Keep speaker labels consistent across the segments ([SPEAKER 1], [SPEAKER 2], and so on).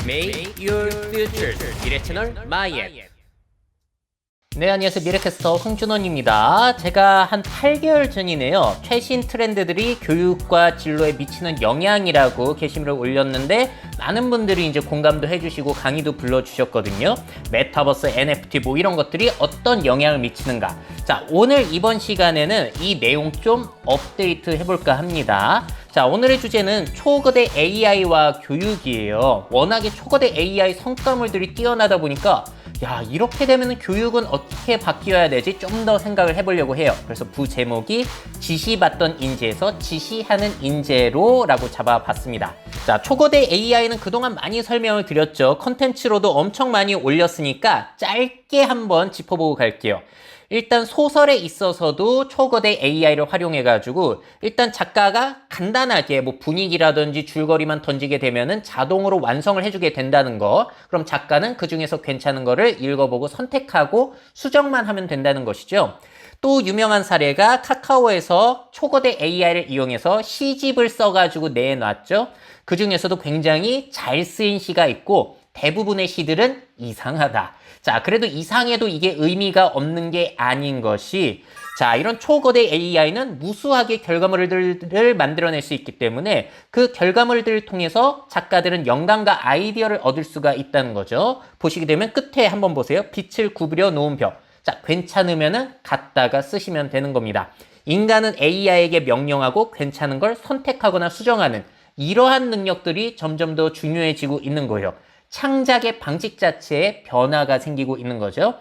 [SPEAKER 1] Make your future 미래 채널 마이앤. 네, 안녕하세요. 미래캐스터 홍준원입니다. 제가 한 8개월 전이네요. 최신 트렌드들이 교육과 진로에 미치는 영향이라고 게시물을 올렸는데 많은 분들이 이제 공감도 해주시고 강의도 불러주셨거든요. 메타버스, NFT 뭐 이런 것들이 어떤 영향을 미치는가. 자, 오늘 이번 시간에는 이 내용 좀 업데이트 해볼까 합니다. 자, 오늘의 주제는 초거대 AI와 교육이에요. 워낙에 초거대 AI 성과물들이 뛰어나다 보니까 야, 이렇게 되면 교육은 어떻게 바뀌어야 되지? 좀 더 생각을 해보려고 해요. 그래서 부제목이 지시받던 인재에서 지시하는 인재로 라고 잡아봤습니다. 자, 초거대 AI는 그동안 많이 설명을 드렸죠. 컨텐츠로도 엄청 많이 올렸으니까 짧게 한번 짚어보고 갈게요. 일단 소설에 있어서도 초거대 AI를 활용해가지고 일단 작가가 간단하게 뭐 분위기라든지 줄거리만 던지게 되면은 자동으로 완성을 해주게 된다는 거. 그럼 작가는 그 중에서 괜찮은 거를 읽어보고 선택하고 수정만 하면 된다는 것이죠. 또 유명한 사례가 카카오에서 초거대 AI를 이용해서 시집을 써가지고 내놨죠. 그 중에서도 굉장히 잘 쓰인 시가 있고 대부분의 시들은 이상하다. 자, 그래도 이상해도 이게 의미가 없는 게 아닌 것이, 자, 이런 초거대 AI는 무수하게 결과물들을 만들어낼 수 있기 때문에 그 결과물들을 통해서 작가들은 영감과 아이디어를 얻을 수가 있다는 거죠. 보시게 되면 끝에 한번 보세요. 빛을 구부려 놓은 벽. 자, 괜찮으면은 갖다가 쓰시면 되는 겁니다. 인간은 AI에게 명령하고 괜찮은 걸 선택하거나 수정하는 이러한 능력들이 점점 더 중요해지고 있는 거예요. 창작의 방식 자체에 변화가 생기고 있는 거죠.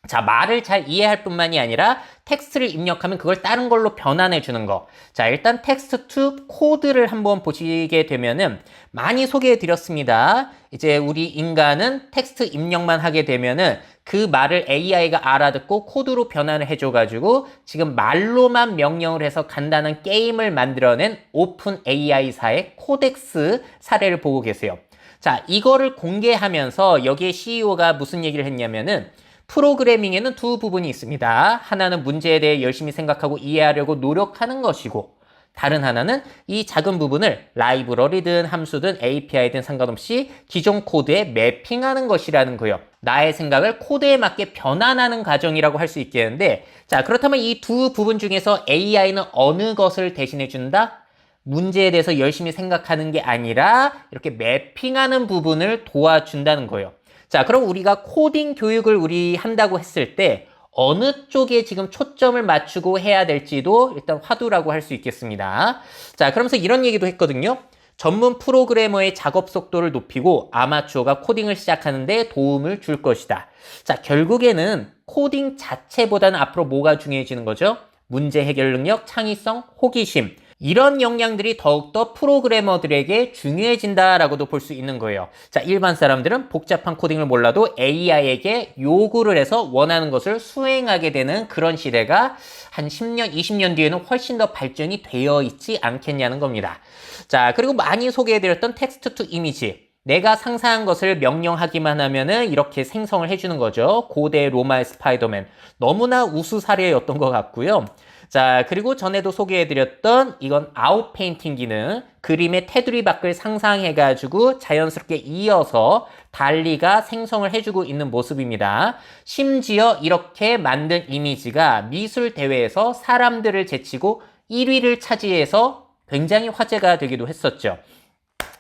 [SPEAKER 1] 자, 말을 잘 이해할 뿐만이 아니라 텍스트를 입력하면 그걸 다른 걸로 변환해 주는 거. 자, 일단 텍스트 투 코드를 한번 보시게 되면은 많이 소개해 드렸습니다. 이제 우리 인간은 텍스트 입력만 하게 되면은 그 말을 AI가 알아듣고 코드로 변환을 해줘가지고 지금 말로만 명령을 해서 간단한 게임을 만들어낸 오픈 AI사의 코덱스 사례를 보고 계세요. 자, 이거를 공개하면서 여기에 CEO가 무슨 얘기를 했냐면은 프로그래밍에는 두 부분이 있습니다. 하나는 문제에 대해 열심히 생각하고 이해하려고 노력하는 것이고 다른 하나는 이 작은 부분을 라이브러리든 함수든 API든 상관없이 기존 코드에 매핑하는 것이라는 거예요. 나의 생각을 코드에 맞게 변환하는 과정이라고 할 수 있겠는데, 자, 그렇다면 이 두 부분 중에서 AI는 어느 것을 대신해 준다? 문제에 대해서 열심히 생각하는 게 아니라 이렇게 매핑하는 부분을 도와준다는 거예요. 자, 그럼 우리가 코딩 교육을 우리 한다고 했을 때 어느 쪽에 지금 초점을 맞추고 해야 될지도 일단 화두라고 할 수 있겠습니다. 자, 그러면서 이런 얘기도 했거든요. 전문 프로그래머의 작업 속도를 높이고 아마추어가 코딩을 시작하는 데 도움을 줄 것이다. 자, 결국에는 코딩 자체보다는 앞으로 뭐가 중요해지는 거죠? 문제 해결 능력, 창의성, 호기심. 이런 역량들이 더욱더 프로그래머들에게 중요해진다라고도 볼 수 있는 거예요. 자, 일반 사람들은 복잡한 코딩을 몰라도 AI에게 요구를 해서 원하는 것을 수행하게 되는 그런 시대가 한 10년, 20년 뒤에는 훨씬 더 발전이 되어 있지 않겠냐는 겁니다. 자, 그리고 많이 소개해드렸던 텍스트 투 이미지. 내가 상상한 것을 명령하기만 하면은 이렇게 생성을 해주는 거죠. 고대 로마의 스파이더맨. 너무나 우수 사례였던 것 같고요. 자, 그리고 전에도 소개해드렸던 이건 아웃 페인팅 기능. 그림의 테두리 밖을 상상해가지고 자연스럽게 이어서 달리가 생성을 해주고 있는 모습입니다. 심지어 이렇게 만든 이미지가 미술 대회에서 사람들을 제치고 1위를 차지해서 굉장히 화제가 되기도 했었죠.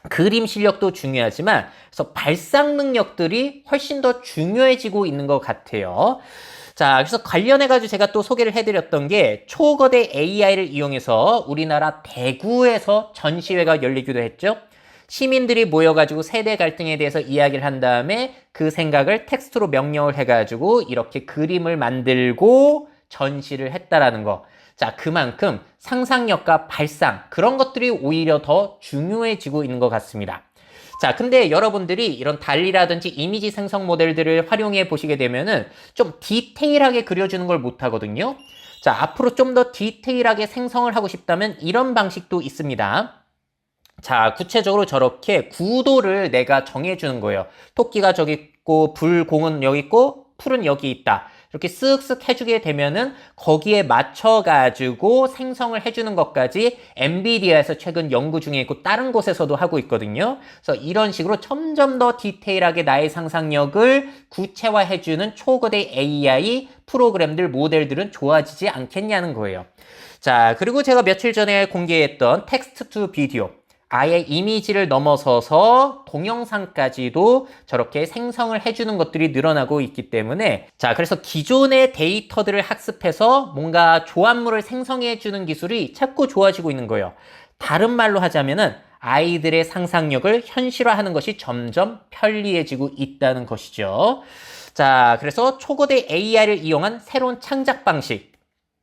[SPEAKER 1] 그림 실력도 중요하지만 그래서 발상 능력들이 훨씬 더 중요해지고 있는 것 같아요. 자, 그래서 관련해가지고 제가 또 소개를 해드렸던 게 초거대 AI를 이용해서 우리나라 대구에서 전시회가 열리기도 했죠. 시민들이 모여가지고 세대 갈등에 대해서 이야기를 한 다음에 그 생각을 텍스트로 명령을 해가지고 이렇게 그림을 만들고 전시를 했다라는 거. 자, 그만큼 상상력과 발상, 그런 것들이 오히려 더 중요해지고 있는 것 같습니다. 자, 근데 여러분들이 이런 달리라든지 이미지 생성 모델들을 활용해 보시게 되면은 좀 디테일하게 그려주는 걸 못 하거든요. 자, 앞으로 좀 더 디테일하게 생성을 하고 싶다면 이런 방식도 있습니다. 자, 구체적으로 저렇게 구도를 내가 정해주는 거예요. 토끼가 저기 있고, 불공은 여기 있고, 풀은 여기 있다. 이렇게 쓱쓱 해주게 되면은 거기에 맞춰가지고 생성을 해주는 것까지 엔비디아에서 최근 연구 중에 있고 다른 곳에서도 하고 있거든요. 그래서 이런 식으로 점점 더 디테일하게 나의 상상력을 구체화해주는 초거대 AI 프로그램들, 모델들은 좋아지지 않겠냐는 거예요. 자, 그리고 제가 며칠 전에 공개했던 텍스트 투 비디오. 아예 이미지를 넘어서서 동영상까지도 저렇게 생성을 해주는 것들이 늘어나고 있기 때문에 자, 그래서 기존의 데이터들을 학습해서 뭔가 조합물을 생성해주는 기술이 자꾸 좋아지고 있는 거예요. 다른 말로 하자면은 아이들의 상상력을 현실화하는 것이 점점 편리해지고 있다는 것이죠. 자, 그래서 초거대 AI를 이용한 새로운 창작 방식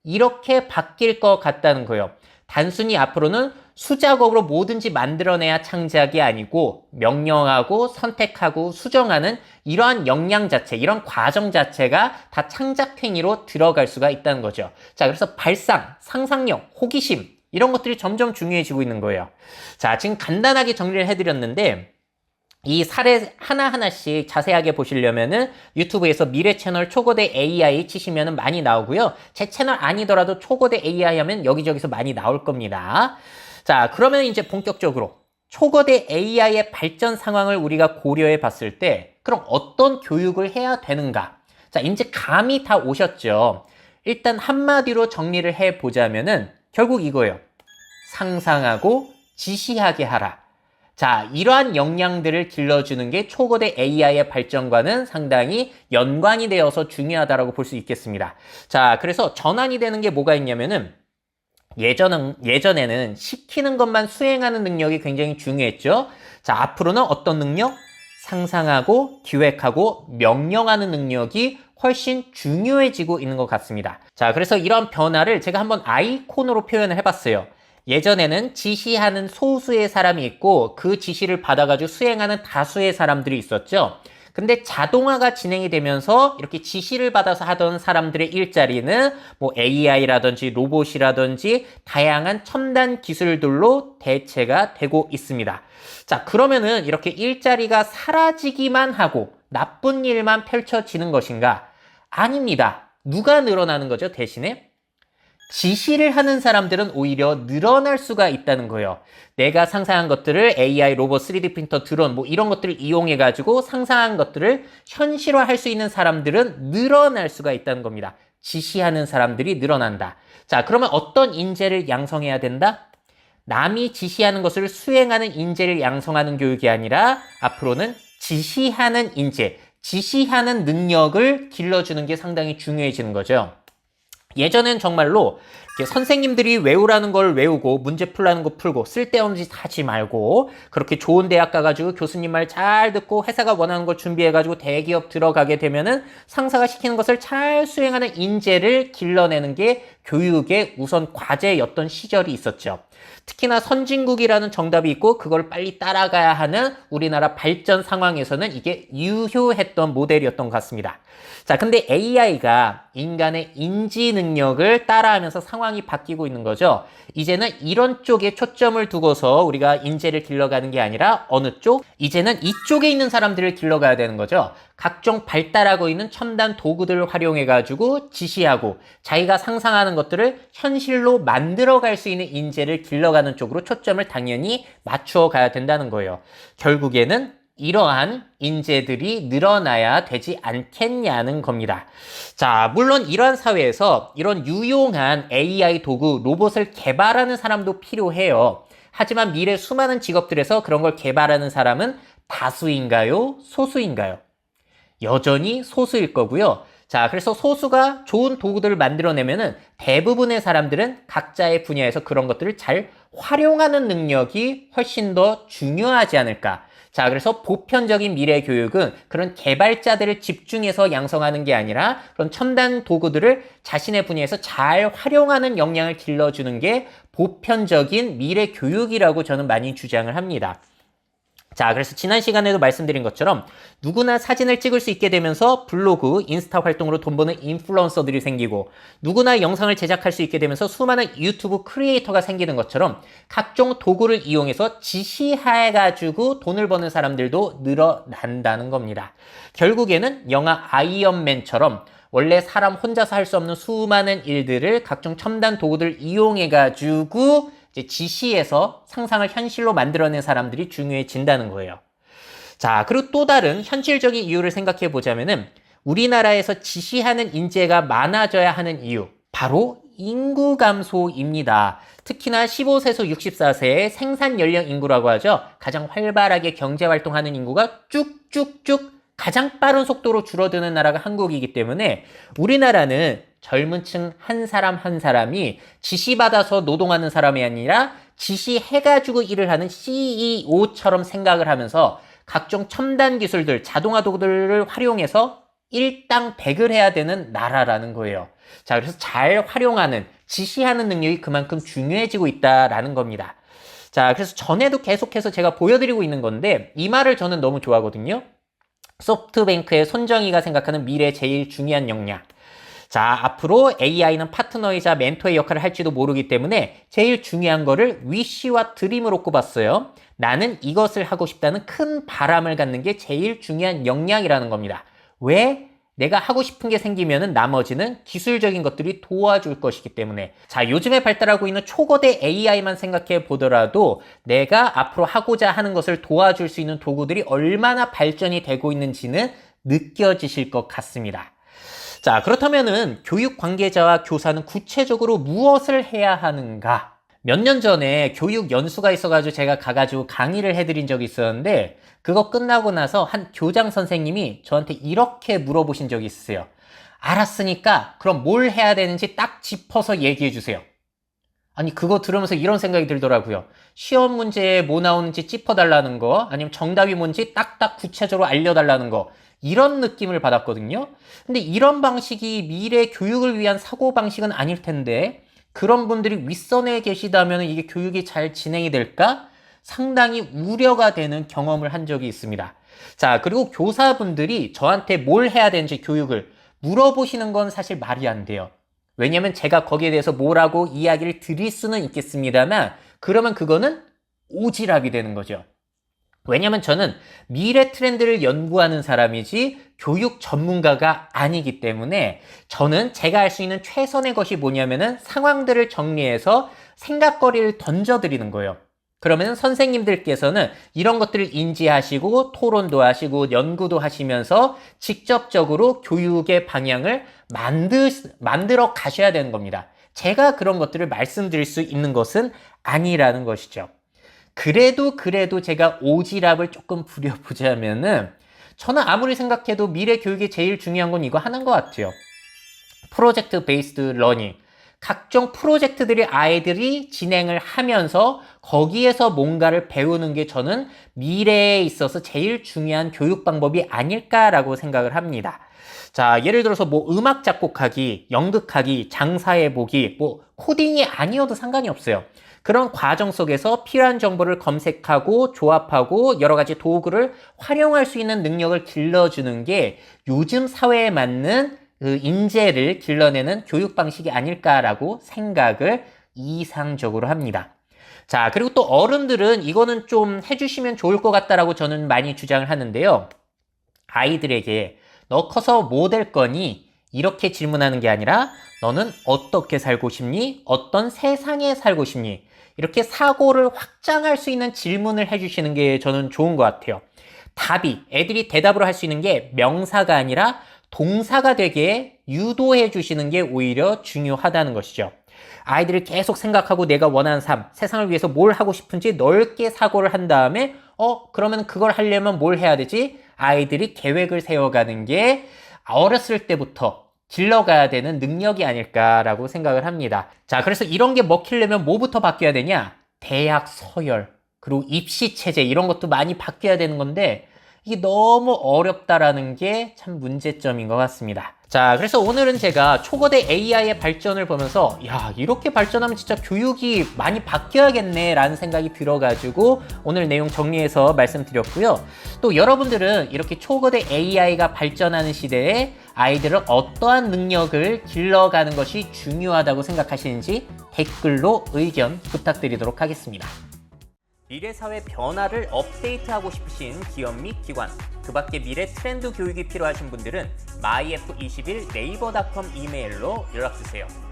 [SPEAKER 1] 이렇게 바뀔 것 같다는 거예요. 단순히 앞으로는 수작업으로 뭐든지 만들어내야 창작이 아니고 명령하고 선택하고 수정하는 이러한 역량 자체, 이런 과정 자체가 다 창작 행위로 들어갈 수가 있다는 거죠. 자, 그래서 발상, 상상력, 호기심 이런 것들이 점점 중요해지고 있는 거예요. 자, 지금 간단하게 정리를 해드렸는데 이 사례 하나하나씩 자세하게 보시려면은 유튜브에서 미래 채널 초거대 AI 치시면은 많이 나오고요. 제 채널 아니더라도 초거대 AI 하면 여기저기서 많이 나올 겁니다. 자, 그러면 이제 본격적으로 초거대 AI의 발전 상황을 우리가 고려해 봤을 때 그럼 어떤 교육을 해야 되는가? 자, 이제 감이 다 오셨죠. 일단 한마디로 정리를 해 보자면은 결국 이거예요. 상상하고 지시하게 하라. 자, 이러한 역량들을 길러주는 게 초거대 AI의 발전과는 상당히 연관이 되어서 중요하다고 볼 수 있겠습니다. 자, 그래서 전환이 되는 게 뭐가 있냐면은 예전에는 시키는 것만 수행하는 능력이 굉장히 중요했죠. 자, 앞으로는 어떤 능력? 상상하고 기획하고 명령하는 능력이 훨씬 중요해지고 있는 것 같습니다. 자, 그래서 이런 변화를 제가 한번 아이콘으로 표현을 해봤어요. 예전에는 지시하는 소수의 사람이 있고 그 지시를 받아가지고 수행하는 다수의 사람들이 있었죠. 근데 자동화가 진행이 되면서 이렇게 지시를 받아서 하던 사람들의 일자리는 뭐 AI라든지 로봇이라든지 다양한 첨단 기술들로 대체가 되고 있습니다. 자, 그러면은 이렇게 일자리가 사라지기만 하고 나쁜 일만 펼쳐지는 것인가? 아닙니다. 누가 늘어나는 거죠, 대신에? 지시를 하는 사람들은 오히려 늘어날 수가 있다는 거예요. 내가 상상한 것들을 AI, 로봇, 3D 프린터, 드론 뭐 이런 것들을 이용해 가지고 상상한 것들을 현실화할 수 있는 사람들은 늘어날 수가 있다는 겁니다. 지시하는 사람들이 늘어난다. 자, 그러면 어떤 인재를 양성해야 된다? 남이 지시하는 것을 수행하는 인재를 양성하는 교육이 아니라 앞으로는 지시하는 인재, 지시하는 능력을 길러주는 게 상당히 중요해지는 거죠. 예전엔 정말로 이렇게 선생님들이 외우라는 걸 외우고 문제 풀라는 거 풀고 쓸데없는 짓 하지 말고 그렇게 좋은 대학 가가지고 교수님 말 잘 듣고 회사가 원하는 걸 준비해가지고 대기업 들어가게 되면은 상사가 시키는 것을 잘 수행하는 인재를 길러내는 게 교육의 우선 과제였던 시절이 있었죠. 특히나 선진국이라는 정답이 있고 그걸 빨리 따라가야 하는 우리나라 발전 상황에서는 이게 유효했던 모델이었던 것 같습니다. 자, 근데 AI가 인간의 인지 능력을 따라하면서 상황이 바뀌고 있는 거죠. 이제는 이런 쪽에 초점을 두고서 우리가 인재를 길러가는 게 아니라 어느 쪽? 이제는 이쪽에 있는 사람들을 길러가야 되는 거죠. 각종 발달하고 있는 첨단 도구들을 활용해가지고 지시하고 자기가 상상하는 것들을 현실로 만들어갈 수 있는 인재를 길러가는 쪽으로 초점을 당연히 맞추어 가야 된다는 거예요. 결국에는 이러한 인재들이 늘어나야 되지 않겠냐는 겁니다. 자, 물론 이러한 사회에서 이런 유용한 AI 도구, 로봇을 개발하는 사람도 필요해요. 하지만 미래 수많은 직업들에서 그런 걸 개발하는 사람은 다수인가요? 소수인가요? 여전히 소수일 거고요. 자, 그래서 소수가 좋은 도구들을 만들어내면은 대부분의 사람들은 각자의 분야에서 그런 것들을 잘 활용하는 능력이 훨씬 더 중요하지 않을까. 자, 그래서 보편적인 미래 교육은 그런 개발자들을 집중해서 양성하는 게 아니라 그런 첨단 도구들을 자신의 분야에서 잘 활용하는 역량을 길러주는 게 보편적인 미래 교육이라고 저는 많이 주장을 합니다. 자, 그래서 지난 시간에도 말씀드린 것처럼 누구나 사진을 찍을 수 있게 되면서 블로그, 인스타 활동으로 돈 버는 인플루언서들이 생기고 누구나 영상을 제작할 수 있게 되면서 수많은 유튜브 크리에이터가 생기는 것처럼 각종 도구를 이용해서 지시해가지고 돈을 버는 사람들도 늘어난다는 겁니다. 결국에는 영화 아이언맨처럼 원래 사람 혼자서 할 수 없는 수많은 일들을 각종 첨단 도구들 이용해가지고 이제 지시해서 상상을 현실로 만들어낸 사람들이 중요해진다는 거예요. 자, 그리고 또 다른 현실적인 이유를 생각해 보자면은 우리나라에서 지시하는 인재가 많아져야 하는 이유, 바로 인구 감소입니다. 특히나 15세에서 64세의 생산 연령 인구라고 하죠. 가장 활발하게 경제 활동하는 인구가 쭉쭉쭉 가장 빠른 속도로 줄어드는 나라가 한국이기 때문에 우리나라는 젊은 층 한 사람 한 사람이 지시받아서 노동하는 사람이 아니라 지시해가지고 일을 하는 CEO처럼 생각을 하면서 각종 첨단 기술들, 자동화 도구들을 활용해서 일당백을 해야 되는 나라라는 거예요. 자, 그래서 잘 활용하는, 지시하는 능력이 그만큼 중요해지고 있다라는 겁니다. 자, 그래서 전에도 계속해서 제가 보여드리고 있는 건데 이 말을 저는 너무 좋아하거든요. 소프트뱅크의 손정희가 생각하는 미래의 제일 중요한 역량. 자, 앞으로 AI는 파트너이자 멘토의 역할을 할지도 모르기 때문에 제일 중요한 거를 위시와 드림으로 꼽았어요. 나는 이것을 하고 싶다는 큰 바람을 갖는 게 제일 중요한 역량이라는 겁니다. 왜? 내가 하고 싶은 게 생기면은 나머지는 기술적인 것들이 도와줄 것이기 때문에. 자, 요즘에 발달하고 있는 초거대 AI만 생각해 보더라도 내가 앞으로 하고자 하는 것을 도와줄 수 있는 도구들이 얼마나 발전이 되고 있는지는 느껴지실 것 같습니다. 자, 그렇다면은 교육 관계자와 교사는 구체적으로 무엇을 해야 하는가? 몇 년 전에 교육 연수가 있어가지고 제가 가가지고 강의를 해드린 적이 있었는데 그거 끝나고 나서 한 교장 선생님이 저한테 이렇게 물어보신 적이 있으세요. 알았으니까 그럼 뭘 해야 되는지 딱 짚어서 얘기해 주세요. 아니, 그거 들으면서 이런 생각이 들더라고요. 시험 문제에 뭐 나오는지 짚어달라는 거, 아니면 정답이 뭔지 딱딱 구체적으로 알려달라는 거, 이런 느낌을 받았거든요. 근데 이런 방식이 미래 교육을 위한 사고방식은 아닐 텐데 그런 분들이 윗선에 계시다면 이게 교육이 잘 진행이 될까? 상당히 우려가 되는 경험을 한 적이 있습니다. 자, 그리고 교사분들이 저한테 뭘 해야 되는지 교육을 물어보시는 건 사실 말이 안 돼요. 왜냐면 제가 거기에 대해서 뭐라고 이야기를 드릴 수는 있겠습니다만 그러면 그거는 오지랖이 되는 거죠. 왜냐면 저는 미래 트렌드를 연구하는 사람이지 교육 전문가가 아니기 때문에 저는 제가 할 수 있는 최선의 것이 뭐냐면은 상황들을 정리해서 생각거리를 던져드리는 거예요. 그러면 선생님들께서는 이런 것들을 인지하시고 토론도 하시고 연구도 하시면서 직접적으로 교육의 방향을 만들어 가셔야 되는 겁니다. 제가 그런 것들을 말씀드릴 수 있는 것은 아니라는 것이죠. 그래도 제가 오지랖을 조금 부려보자면은 저는 아무리 생각해도 미래 교육의 제일 중요한 건 이거 하나인 것 같아요. 프로젝트 베이스드 러닝. 각종 프로젝트들이 아이들이 진행을 하면서 거기에서 뭔가를 배우는 게 저는 미래에 있어서 제일 중요한 교육 방법이 아닐까라고 생각을 합니다. 자, 예를 들어서 뭐 음악 작곡하기, 연극하기, 장사해보기, 뭐 코딩이 아니어도 상관이 없어요. 그런 과정 속에서 필요한 정보를 검색하고 조합하고 여러 가지 도구를 활용할 수 있는 능력을 길러주는 게 요즘 사회에 맞는 그 인재를 길러내는 교육 방식이 아닐까라고 생각을 이상적으로 합니다. 자, 그리고 또 어른들은 이거는 좀 해주시면 좋을 것 같다라고 저는 많이 주장을 하는데요. 아이들에게 너 커서 뭐 될 거니? 이렇게 질문하는 게 아니라 너는 어떻게 살고 싶니? 어떤 세상에 살고 싶니? 이렇게 사고를 확장할 수 있는 질문을 해주시는 게 저는 좋은 것 같아요. 답이, 애들이 대답으로 할 수 있는 게 명사가 아니라 동사가 되게 유도해 주시는 게 오히려 중요하다는 것이죠. 아이들이 계속 생각하고 내가 원하는 삶, 세상을 위해서 뭘 하고 싶은지 넓게 사고를 한 다음에 그러면 그걸 하려면 뭘 해야 되지? 아이들이 계획을 세워가는 게 어렸을 때부터 길러가야 되는 능력이 아닐까라고 생각을 합니다. 자, 그래서 이런 게 먹히려면 뭐부터 바뀌어야 되냐? 대학 서열, 그리고 입시 체제 이런 것도 많이 바뀌어야 되는 건데 이게 너무 어렵다라는 게 참 문제점인 것 같습니다. 자, 그래서 오늘은 제가 초거대 AI의 발전을 보면서 야, 이렇게 발전하면 진짜 교육이 많이 바뀌어야겠네 라는 생각이 들어가지고 오늘 내용 정리해서 말씀드렸고요. 또 여러분들은 이렇게 초거대 AI가 발전하는 시대에 아이들은 어떠한 능력을 길러가는 것이 중요하다고 생각하시는지 댓글로 의견 부탁드리도록 하겠습니다. 미래 사회 변화를 업데이트하고 싶으신 기업 및 기관, 그 밖에 미래 트렌드 교육이 필요하신 분들은 myf21 네이버닷컴 이메일로 연락주세요.